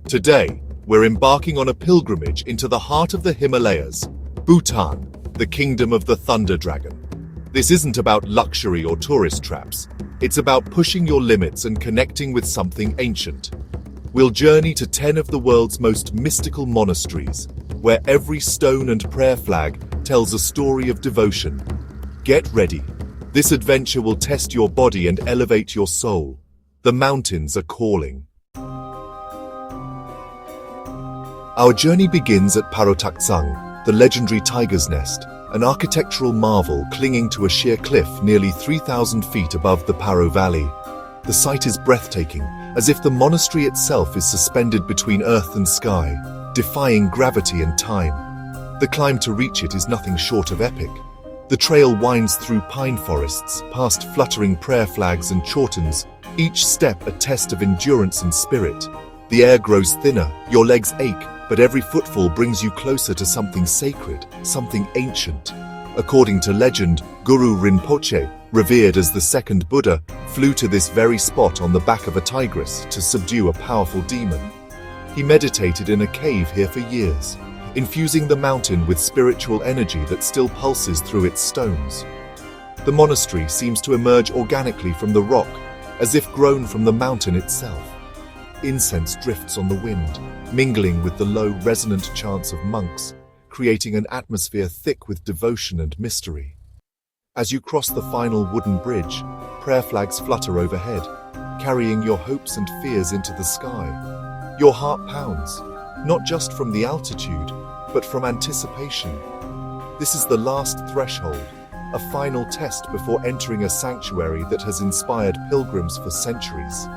Today, we're embarking on a pilgrimage into the heart of the Himalayas, Bhutan, the kingdom of the thunder dragon. This isn't about luxury or tourist traps. It's about pushing your limits and connecting with something ancient. We'll journey to 10 of the world's most mystical monasteries, where every stone and prayer flag tells a story of devotion. Get ready. This adventure will test your body and elevate your soul. The mountains are calling. Our journey begins at Parotaksang, the legendary tiger's nest, an architectural marvel clinging to a sheer cliff nearly 3,000 feet above the Paro Valley. The sight is breathtaking, as if the monastery itself is suspended between earth and sky, defying gravity and time. The climb to reach it is nothing short of epic. The trail winds through pine forests, past fluttering prayer flags and chortens, each step a test of endurance and spirit. The air grows thinner, your legs ache, but every footfall brings you closer to something sacred, something ancient. According to legend, Guru Rinpoche, revered as the second Buddha, flew to this very spot on the back of a tigress to subdue a powerful demon. He meditated in a cave here for years, infusing the mountain with spiritual energy that still pulses through its stones. The monastery seems to emerge organically from the rock, as if grown from the mountain itself. Incense drifts on the wind, mingling with the low, resonant chants of monks, creating an atmosphere thick with devotion and mystery. As you cross the final wooden bridge, prayer flags flutter overhead, carrying your hopes and fears into the sky. Your heart pounds, not just from the altitude, but from anticipation. This is the last threshold, a final test before entering a sanctuary that has inspired pilgrims for centuries.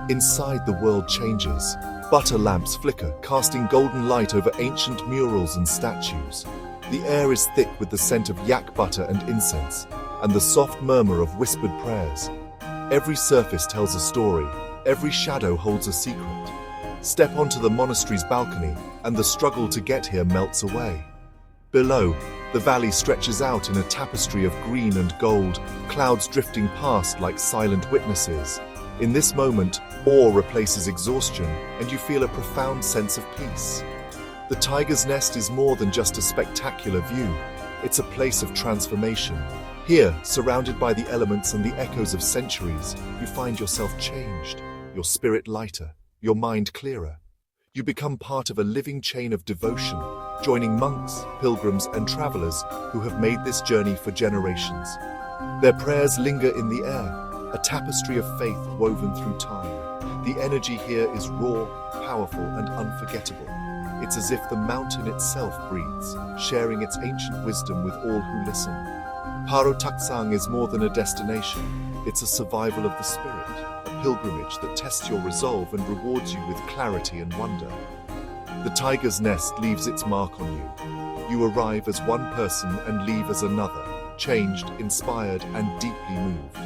Inside, the world changes. Butter lamps flicker, casting golden light over ancient murals and statues. The air is thick with the scent of yak butter and incense, and the soft murmur of whispered prayers. Every surface tells a story, every shadow holds a secret. Step onto the monastery's balcony, and the struggle to get here melts away. Below, the valley stretches out in a tapestry of green and gold, clouds drifting past like silent witnesses. In this moment, awe replaces exhaustion, and you feel a profound sense of peace. The tiger's nest is more than just a spectacular view. It's a place of transformation. Here, surrounded by the elements and the echoes of centuries, you find yourself changed, your spirit lighter, your mind clearer. You become part of a living chain of devotion, joining monks, pilgrims, and travelers who have made this journey for generations. Their prayers linger in the air, a tapestry of faith woven through time. The energy here is raw, powerful, and unforgettable. It's as if the mountain itself breathes, sharing its ancient wisdom with all who listen. Parotaksang is more than a destination. It's a survival of the spirit, a pilgrimage that tests your resolve and rewards you with clarity and wonder. The tiger's nest leaves its mark on you. You arrive as one person and leave as another, changed, inspired, and deeply moved.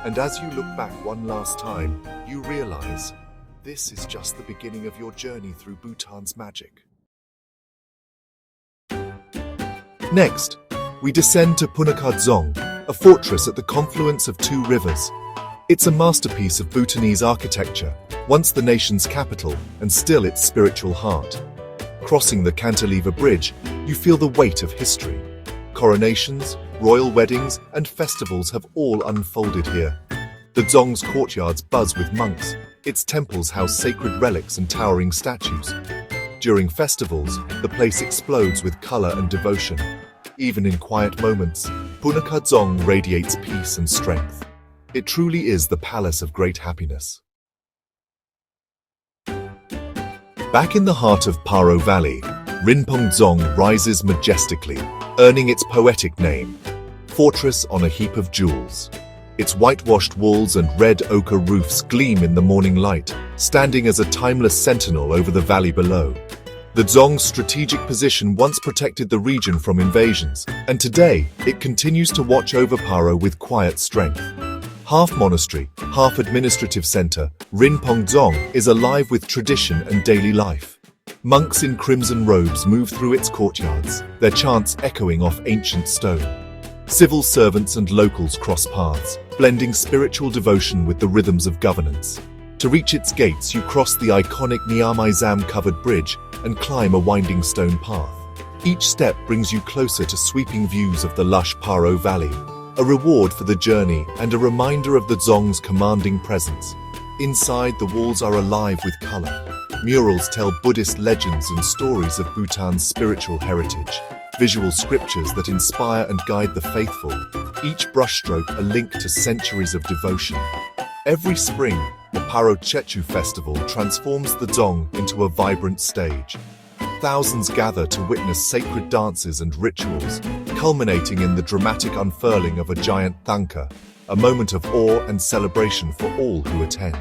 And as you look back one last time, you realize this is just the beginning of your journey through Bhutan's magic. Next, we descend to Punakha Dzong, a fortress at the confluence of two rivers. It's a masterpiece of Bhutanese architecture, once the nation's capital and still its spiritual heart. Crossing the cantilever bridge, you feel the weight of history. Coronations, royal weddings, and festivals have all unfolded here. The Dzong's courtyards buzz with monks, its temples house sacred relics and towering statues. During festivals, the place explodes with color and devotion. Even in quiet moments, Punakha Dzong radiates peace and strength. It truly is the palace of great happiness. Back in the heart of Paro Valley, Rinpoche Dzong rises majestically, earning its poetic name, Fortress on a Heap of Jewels. Its whitewashed walls and red ochre roofs gleam in the morning light, standing as a timeless sentinel over the valley below. The Dzong's strategic position once protected the region from invasions, and today it continues to watch over Paro with quiet strength. Half monastery, half administrative center, Rinpoche Dzong is alive with tradition and daily life. Monks in crimson robes move through its courtyards, their chants echoing off ancient stone. Civil servants and locals cross paths, blending spiritual devotion with the rhythms of governance. To reach its gates, you cross the iconic Niamey-covered bridge and climb a winding stone path. Each step brings you closer to sweeping views of the lush Paro Valley, a reward for the journey and a reminder of the Dzong's commanding presence. Inside, the walls are alive with color. Murals tell Buddhist legends and stories of Bhutan's spiritual heritage, visual scriptures that inspire and guide the faithful, each brushstroke a link to centuries of devotion. Every spring, the Paro Chechu festival transforms the Dzong into a vibrant stage. Thousands gather to witness sacred dances and rituals, culminating in the dramatic unfurling of a giant thangka, a moment of awe and celebration for all who attend.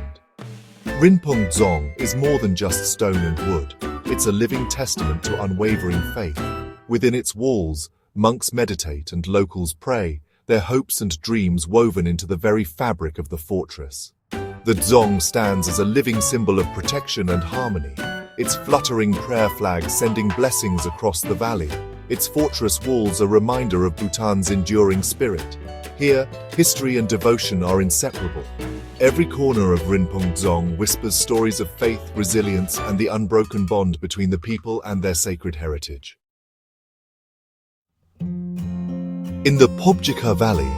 Rinpong Dzong is more than just stone and wood. It's a living testament to unwavering faith. Within its walls, monks meditate and locals pray, their hopes and dreams woven into the very fabric of the fortress. The Dzong stands as a living symbol of protection and harmony, its fluttering prayer flag sending blessings across the valley. Its fortress walls a reminder of Bhutan's enduring spirit. Here, history and devotion are inseparable. Every corner of Rinpong Dzong whispers stories of faith, resilience, and the unbroken bond between the people and their sacred heritage. In the Pobjika Valley,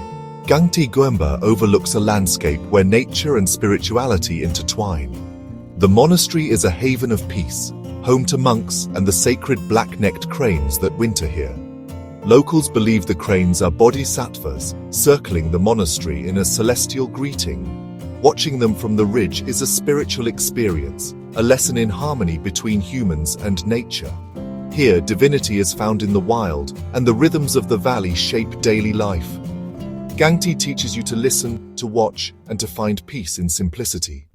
Gangti Guemba overlooks a landscape where nature and spirituality intertwine. The monastery is a haven of peace, home to monks and the sacred black-necked cranes that winter here. Locals believe the cranes are bodhisattvas, circling the monastery in a celestial greeting. Watching them from the ridge is a spiritual experience, a lesson in harmony between humans and nature. Here, divinity is found in the wild, and the rhythms of the valley shape daily life. Gangti teaches you to listen, to watch, and to find peace in simplicity.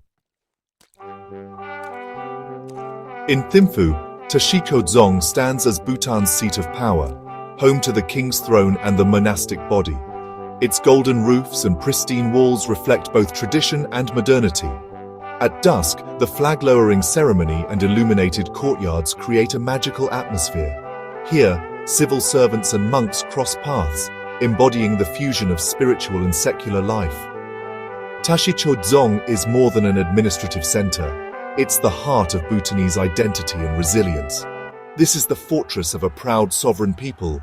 In Thimphu, Tashiko Dzong stands as Bhutan's seat of power, home to the king's throne and the monastic body. Its golden roofs and pristine walls reflect both tradition and modernity. At dusk, the flag-lowering ceremony and illuminated courtyards create a magical atmosphere. Here, civil servants and monks cross paths, embodying the fusion of spiritual and secular life. Tashicho Dzong is more than an administrative center. It's the heart of Bhutanese identity and resilience. This is the fortress of a proud sovereign people.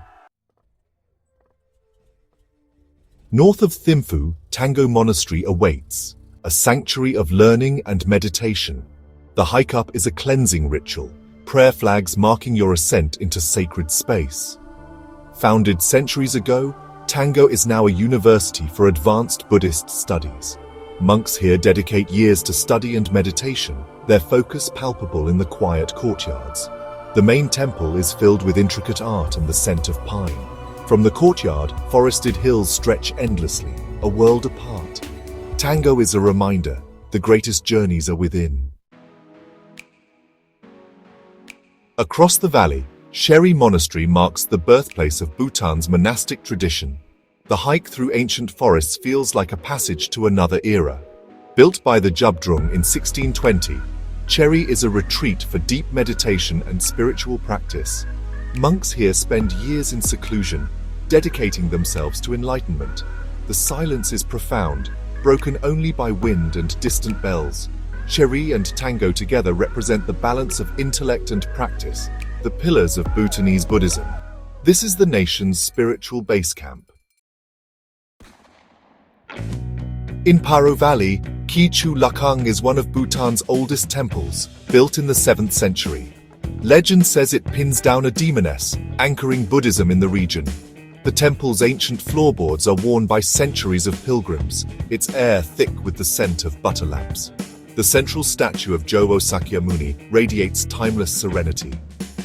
North of Thimphu, Tango Monastery awaits, a sanctuary of learning and meditation. The hike up is a cleansing ritual, prayer flags marking your ascent into sacred space. Founded centuries ago, Tango is now a university for advanced Buddhist studies. Monks here dedicate years to study and meditation, their focus palpable in the quiet courtyards. The main temple is filled with intricate art and the scent of pine. From the courtyard, forested hills stretch endlessly, a world apart. Tango is a reminder, the greatest journeys are within. Across the valley, Sheri Monastery marks the birthplace of Bhutan's monastic tradition. The hike through ancient forests feels like a passage to another era. Built by the Jubdrung in 1620, Sheri is a retreat for deep meditation and spiritual practice. Monks here spend years in seclusion, dedicating themselves to enlightenment. The silence is profound, broken only by wind and distant bells. Sheri and Tango together represent the balance of intellect and practice, the pillars of Bhutanese Buddhism. This is the nation's spiritual base camp. In Paro Valley, Kichu Lakhang is one of Bhutan's oldest temples, built in the 7th century. Legend says it pins down a demoness, anchoring Buddhism in the region. The temple's ancient floorboards are worn by centuries of pilgrims, its air thick with the scent of butter lamps. The central statue of Jowo Sakyamuni radiates timeless serenity.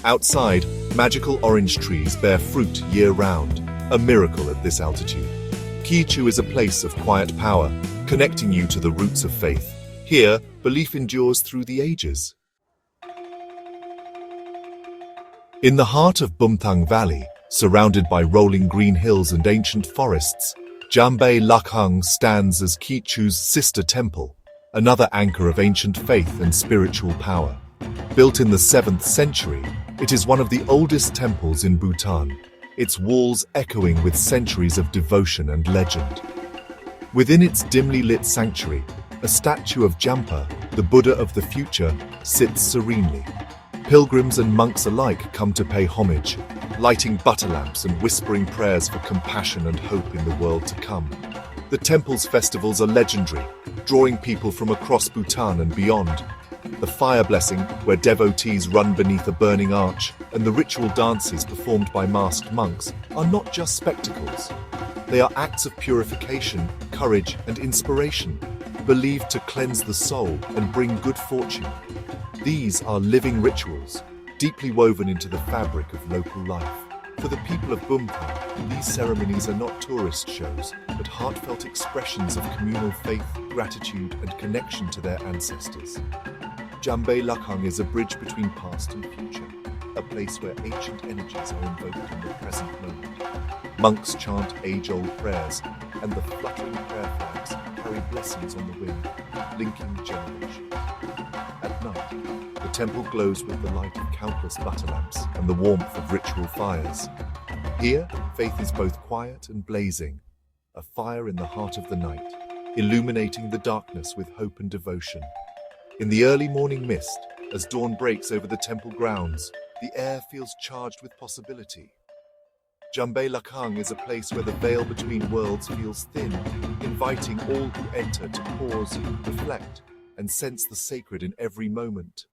Outside, magical orange trees bear fruit year-round, a miracle at this altitude. Kichu is a place of quiet power, connecting you to the roots of faith. Here, belief endures through the ages. In the heart of Bumthang Valley, surrounded by rolling green hills and ancient forests, Jambe Lakhang stands as Kichu's sister temple, another anchor of ancient faith and spiritual power. Built in the 7th century, it is one of the oldest temples in Bhutan, its walls echoing with centuries of devotion and legend. Within its dimly lit sanctuary, a statue of Jampa, the Buddha of the future, sits serenely. Pilgrims and monks alike come to pay homage, lighting butter lamps and whispering prayers for compassion and hope in the world to come. The temple's festivals are legendary, drawing people from across Bhutan and beyond. The fire blessing, where devotees run beneath a burning arch, and the ritual dances performed by masked monks are not just spectacles. They are acts of purification, courage, and inspiration, believed to cleanse the soul and bring good fortune. These are living rituals, deeply woven into the fabric of local life. For the people of Bhutan, these ceremonies are not tourist shows, but heartfelt expressions of communal faith, gratitude, and connection to their ancestors. Jambe Lakhang is a bridge between past and future, a place where ancient energies are invoked in the present moment. Monks chant age-old prayers, and the fluttering prayer flags carry blessings on the wind, linking generations. At night, the temple glows with the light of countless butter lamps and the warmth of ritual fires. Here, faith is both quiet and blazing, a fire in the heart of the night, illuminating the darkness with hope and devotion. In the early morning mist, as dawn breaks over the temple grounds, the air feels charged with possibility. Jambe Lakhang is a place where the veil between worlds feels thin, inviting all who enter to pause, reflect, and sense the sacred in every moment.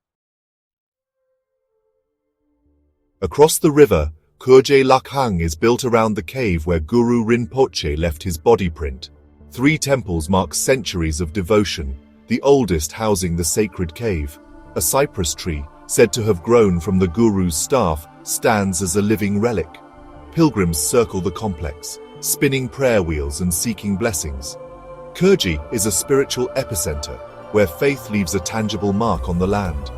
Across the river, Kurje Lakhang is built around the cave where Guru Rinpoche left his body print. 3 temples mark centuries of devotion, the oldest housing the sacred cave. A cypress tree, said to have grown from the Guru's staff, stands as a living relic. Pilgrims circle the complex, spinning prayer wheels and seeking blessings. Kurje is a spiritual epicenter, where faith leaves a tangible mark on the land.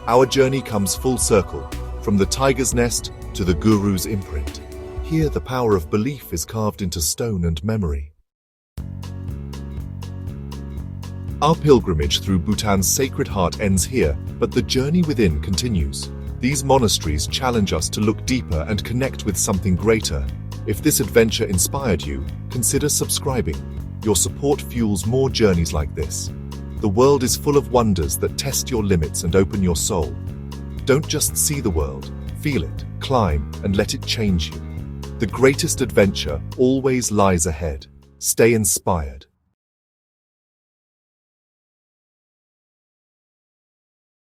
Our journey comes full circle, from the tiger's nest to the Guru's imprint. Here the power of belief is carved into stone and memory. Our pilgrimage through Bhutan's Sacred Heart ends here, but the journey within continues. These monasteries challenge us to look deeper and connect with something greater. If this adventure inspired you, consider subscribing. Your support fuels more journeys like this. The world is full of wonders that test your limits and open your soul. Don't just see the world, feel it, climb, and let it change you. The greatest adventure always lies ahead. Stay inspired.